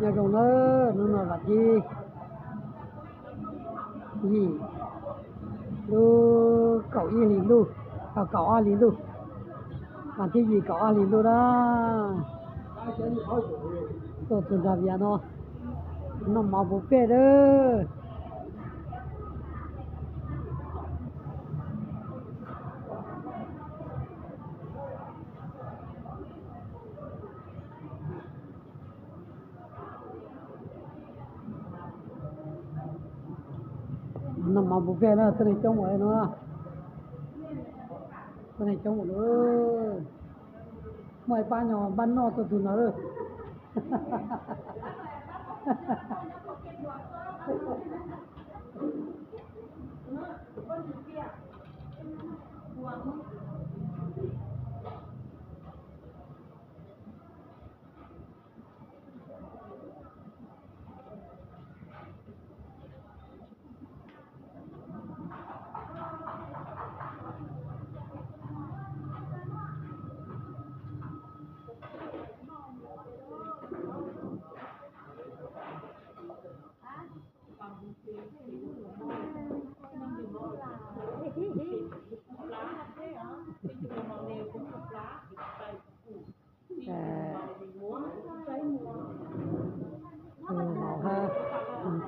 nhà còn nó là gì lu cậu y liền lu cậu a liền lu mà cái gì cậu a liền lu đó tôi ra viện nó mà bố phê đó nó mà bố phê đó tôi này trông rồi nó tôi này trông rồi mọi ba nhỏ ban nó tôi nó rồi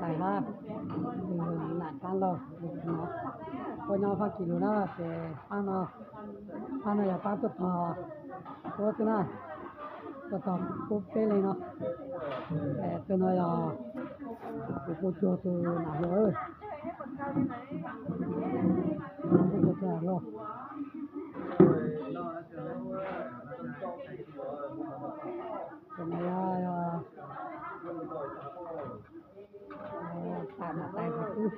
xài ha nạn tan rồi nó coi nhau phát kilo đó thì ăn nó là phát tốt thò tốt thế này tốt thò tốt thế này nó tôi nói là cô cho tôi nào rồi cô cho tôi rồi cái này tại một chú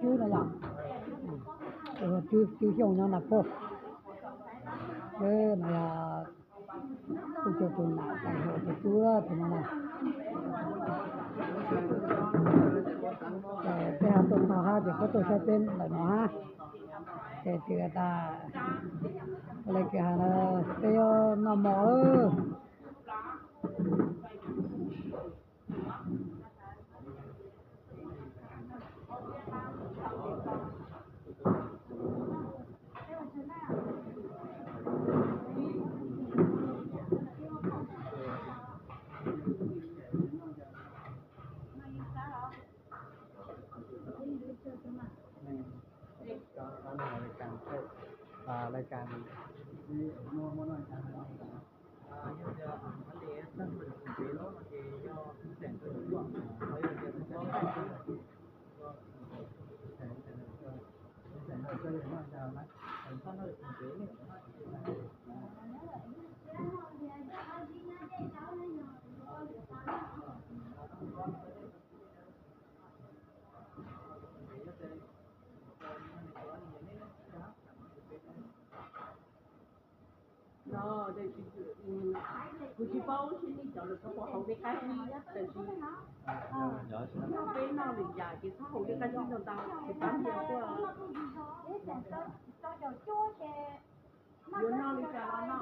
chú này là chú chồng nhau là cô cái này là cô cho tôi nào tại hộ chú đó thì nó là cái hạt tôi thò ha thì có tôi sẽ tên là nó ha thì người ta lấy cái hạt cái nó mỏรายการที่มั่วๆหน่อยกันWould you bowl to me, John? So what hold the casting yesterday? No, they know the guy. It's how hold the casting on down. The band here for. You know the guy, no.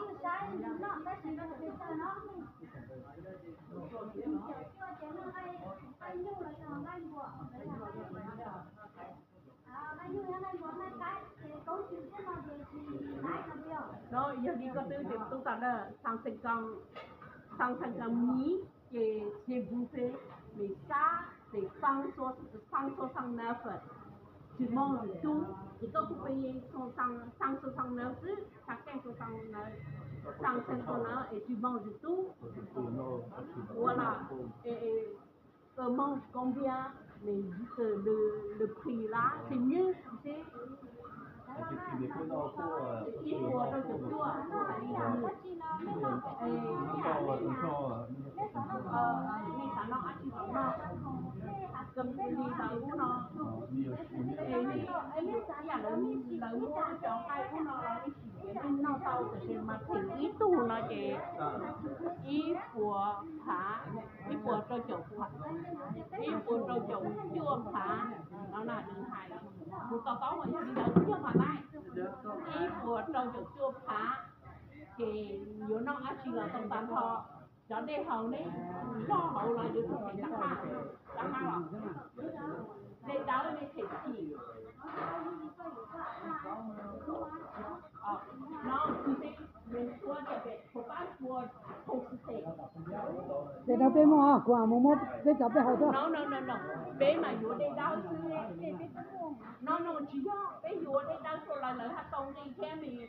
Rồi giờ đi có tư thì tôi tạo ra sang thành công nhí về buffet để xa để sang số sang nợ phật chỉ mong là chung chỉ có buffet sang số sang nợ chứ các cái số sang nợ sang số nợ et chỉ mong là chung voilà et mong combien mais le prix là c'est mieux c'est il faut dans le tour cầm đi tàu của nó thì là lợi mua cho hai của nó là cái nó tàu thì mà thì ý tu nó chỉ ý của phá ý của trâu chậu phá ý của trâu chậu chua phá nó là đường hải một có mà đi đâu chưa mà này ý của trâu chậu chua phá thì nhiều nó ăn chỉ là tông tàn thọ cho đây hậu đấy cho hậu là những cái đặc ha là đây đó là cái thể gì nó thì mình qua cái việc của bạn qua không thể để đâu bên mua quả mua để chọn bên hậu thôi no bé mà vô đây đau nó chỉ bé vô đây đau rồi là hát tông đi theo mình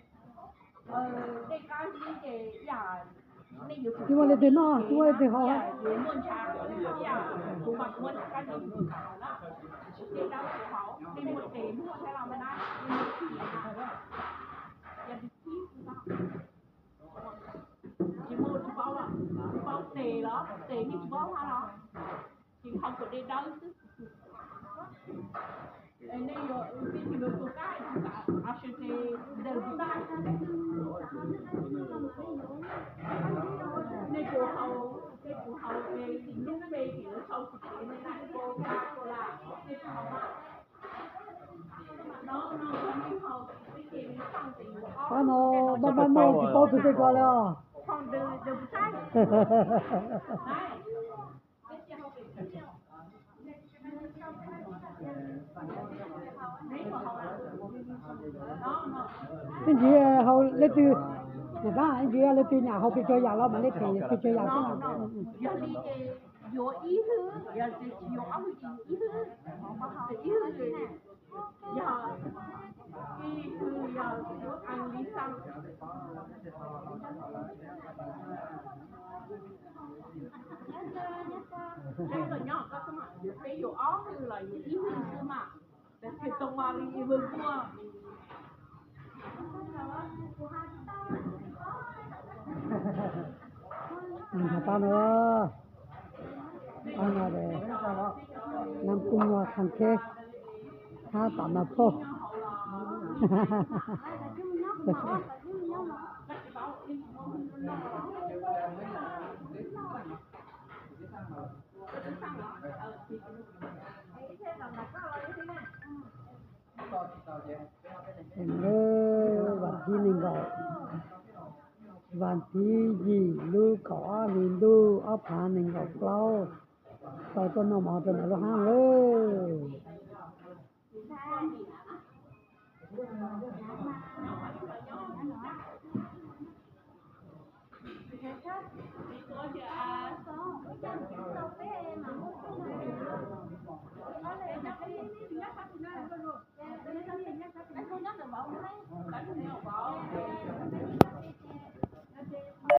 đây cái gì cái chúng ta lên bên nó chúng ta bên hậu muốn chả cũng mặc muốn cái gì cũng cả đó đây đau của họ đi một tiền mua theo làm bên đó đi một tiền giờ đi chỉ mua chỉ bao tệ đó tệ như chỉ bao hoa đó chỉ không có đi đâu chứ nên giờ chỉ được một cái à sẽ thì đều cũngได้nên của hậu về thì lúc về thì nó sau sự kiện này lại cô là nên của hậu nó không hậu cái chuyện nó không thì nó ban mai thì bao tụi cái rồi không được sai cái gì hậu lấy từ người ta anh chị lấy từ nhà hậu bị chơi giàu lắm mà lấy thì bị chơi giàu thế nào giờ đi vô ý thứ giờ thì vô ông ý thứ giờ ý thứ giờ ăn đi sang cái rồi nhỏ có mà cái vô ó như là ý thứ mà cái tông mà đi vừa qua ta nữa anh là để nằm cùng thằng kia ha tạm là thôi và khi mình gọi và tí gì lưu có mình lưu ấp hà mình gọi lâu sau tuần nó mò tuần nó ham ơi